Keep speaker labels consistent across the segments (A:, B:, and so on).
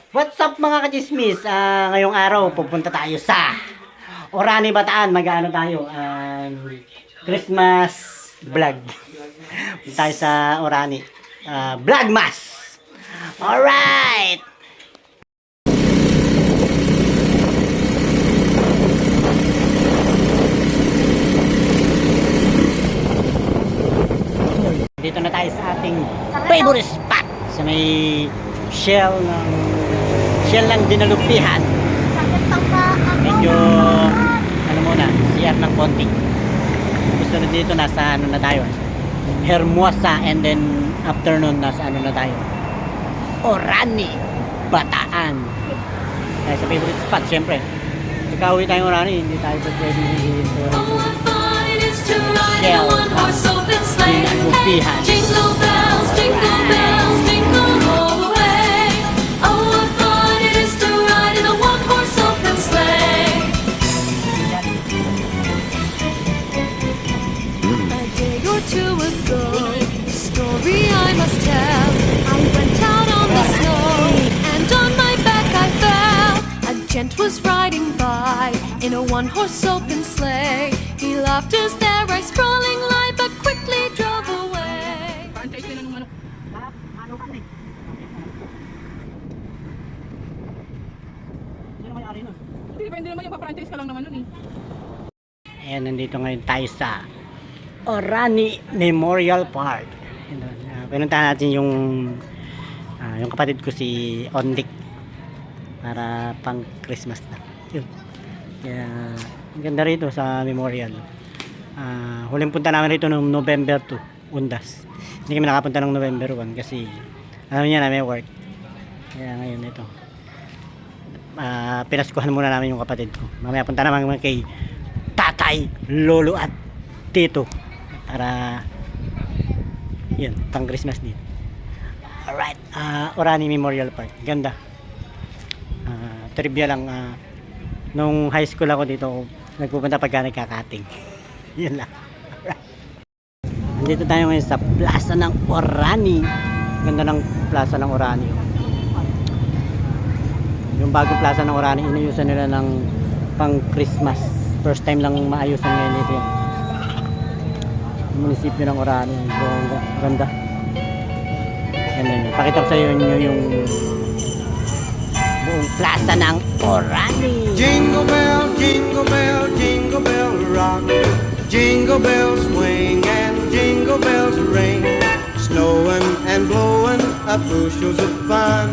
A: What's up mga kachismis? Ngayong araw pupunta tayo sa Orani, Bataan. Mag-ano tayo? Christmas vlog. Punta tayo sa Orani. Vlogmas! Alright! Dito na tayo sa ating favorite spot sa may shell ng dinalupihan. Medyo ano muna, CR ng konti. Gusto na dito nasa ano na tayo, Hermosa, and then afternoon nasa ano na tayo, Orani, Bataan. Kaya sa favorite spot syempre. Pagka-uwi tayong Orani, hindi tayo pwede dito. Shell dinalupihan.
B: Jingle bells, jingle bells, jingle all the way. Oh, what fun it is to ride in a one-horse open sleigh. A day or two ago, the story I must tell. I went out on the snow, and on my back I fell. A gent was riding by in a one-horse open sleigh. He laughed as their eyes sprawling light, but quickly drove away.
C: Franchise nila nung ano.
A: Sino may-ari nun?
C: Depende naman yung pa-franchise ka lang naman nun eh.
A: Ayan, nandito ngayon tayo sa Orani Memorial Park. Pinuntahan natin yung kapatid ko si Ondik para pang Christmas na. Yun. Kaya ang ganda rito sa memorial. Huling punta namin rito noong November 2, Undas. Hindi kami nakapunta ng November 1 kasi alam niya na may work. Kaya ngayon ito. Pinaskuhan muna namin yung kapatid ko. Mamaya punta naman kay tatay, lolo at tito para yun, pang Christmas din. Alright, Orani Memorial Park. Ganda. Trivia lang, nung high school ako dito, nagpupunta pagka nagkakating. Yun lang. Alright. Nandito tayo ngayon sa plaza ng Orani. Ganda ng plaza ng Orani. Yung bagong plaza ng Orani, inayusan nila ng pang Christmas. First time lang maayusan ngayon dito yun. Yung munisipyo ng Orani. Ganda. Ganda yun. Pakita ko sa inyo yung buong plaza ng Orani.
D: Jingle bell, jingle bell, jingle bell rock. Jingle bells swing and jingle bells ring. Snowing and blowing up bushels of fun.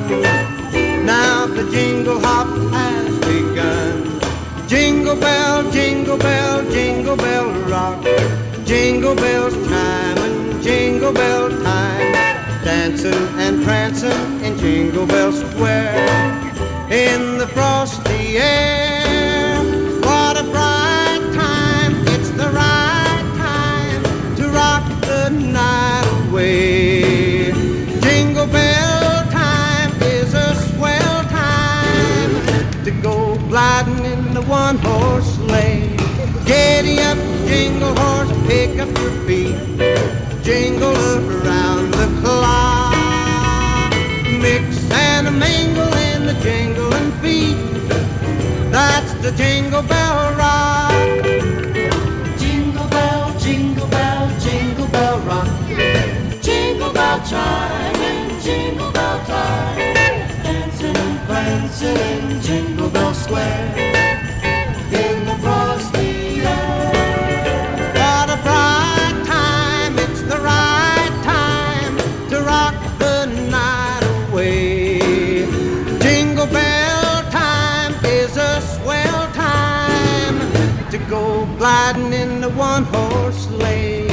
D: Now the jingle hop has begun. Jingle bell, jingle bell, jingle bell rock. Jingle bells chime and jingle bell time. Dancing and prancing in Jingle Bell Square. In the frosty air, what a bright time. It's the right time to rock the night away. Jingle bell time is a swell time to go gliding in the one-horse sleigh. Giddy up, jingle horse, pick up your feet. Jingle around the clock. Mix and a mingle in the jingling feet. That's the Jingle Bell Rock. Jingle bell, jingle bell, jingle bell rock. Jingle bell chime and jingle bell time. Dancing and prancing in Jingle Bell Square. In the frosty air. What a bright time, it's the right time to rock the night away. Jingle bell time is a swell time to go gliding in the one-horse sleigh.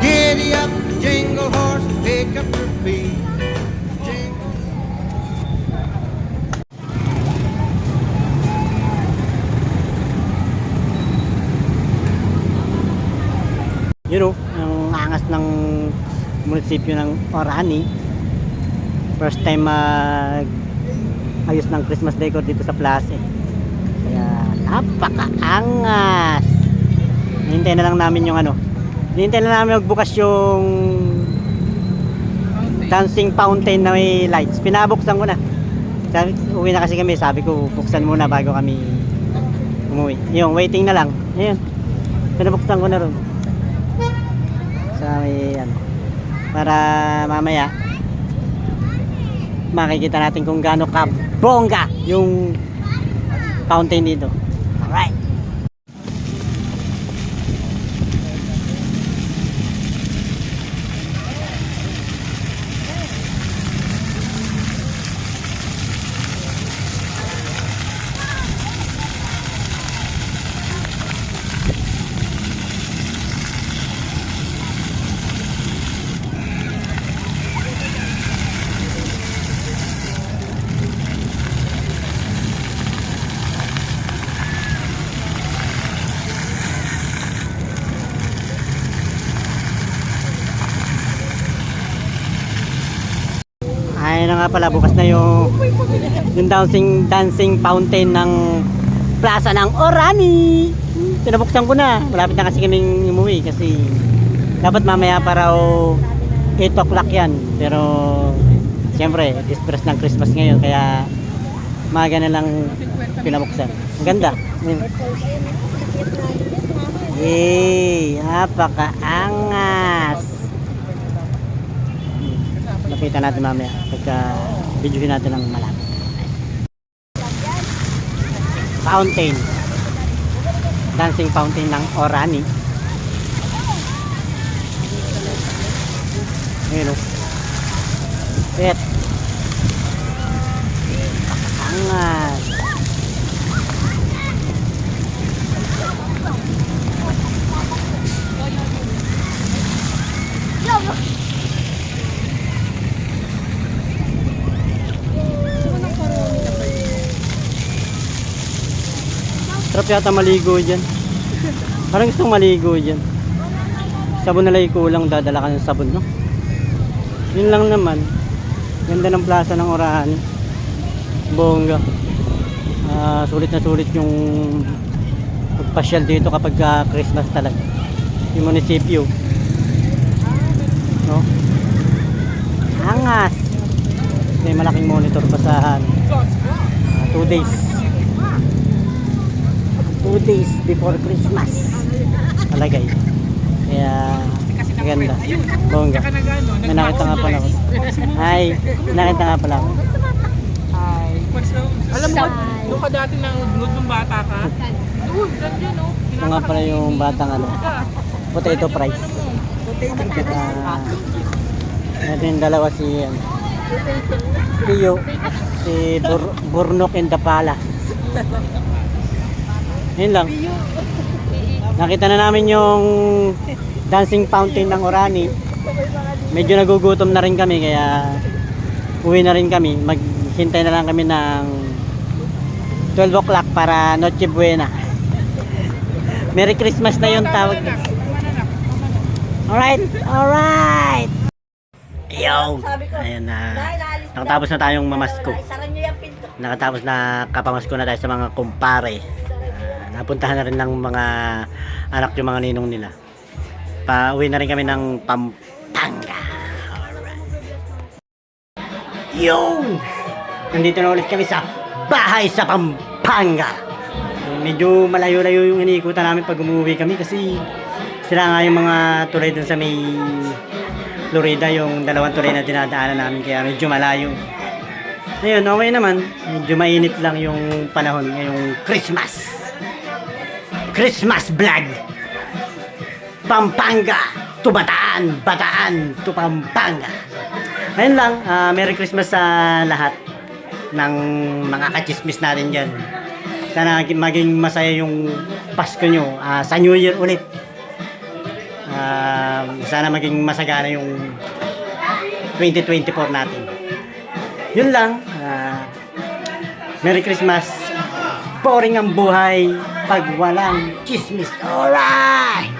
D: Giddy up, jingle horse, pick up your feet. Jingle.
A: You know, ang angas ng munisipyo ng Orani. First time ayos ng Christmas decor dito sa plaza. Kaya napakaangas. Hinintay na lang namin yung ano. Hinintay na namin magbukas yung dancing fountain na may lights. Pinabuksan ko na. Sabi, uwi na kasi kami, sabi ko buksan muna bago kami umuwi. Yung waiting na lang. Ayun. Pinabuksan ko na ron. Sa may ano. Para mamaya makikita natin kung gaano ka bongga yung fountain dito. Alright. Ayun na nga pala, bukas na yung dancing fountain ng Plaza ng Orani. Pinabuksan ko na. Malapit na kasi kaming umuwi kasi dapat mamaya pa raw 8 o'clock yan. Pero siyempre, disperse ng Christmas ngayon kaya maaga na lang pinabuksan. Ang ganda. Yay! Napakaangas! Nakita natin mamaya pagka videohin natin ng malapit. Fountain. Dancing fountain ng Orani. Ayun o. Pet. Angas. Sarap yata maligo dyan. Parang gustong maligo dyan. Sabon na lang kulang, dadala ka ng sabon, no? Yun lang naman. Ganda ng plaza ng Orani. Bongga. Sulit na sulit yung pagpasyal dito kapag Christmas talaga. Yung munisipyo. No? Angas. May malaking monitor pa sa 2 days. 2 days before Christmas alagay. Kaya maganda. Bongga. May nakita nga pala ako. Ay, nakita nga pala ako.
C: Alam mo, nung ka dati nung bata ka? Doon, dyan o.
A: Ito nga pala yung batang ano, potato fries. Ito yung dalawa si Tio, si Burnok in the Palace. Yun lang. Nakita na namin yung dancing fountain ng Orani. Medyo nagugutom na rin kami kaya uwi na rin kami. Maghintay na lang kami ng 12 o'clock para Noche Buena. Merry Christmas na yung tawag. Alright, alright. Yo, ayan na. Nakatapos na tayong mamasko. Nakatapos na kapamasko na tayo sa mga kumpare. Napuntahan na rin ng mga anak yung mga ninong nila. Pauwi na rin kami ng Pampanga. Alright. Yo! Nandito na ulit kami sa bahay sa Pampanga. Medyo malayo-layo yung iniikutan namin pag umuwi kami kasi sila nga yung mga tulay dun sa may Florida, yung dalawang tulay na dinadaanan namin kaya medyo malayo. Ayun, okay naman. Medyo mainit lang yung panahon ngayong Christmas. Christmas vlog. Pampanga to Bataan, Bataan to Pampanga. Ayun lang, Merry Christmas sa lahat ng mga kachismis natin dyan. Sana maging masaya yung Pasko nyo sa New Year ulit. Sana maging masagana yung 2024 natin. Yun lang. Merry Christmas. Boring ang buhay pag walang chismis. Alright!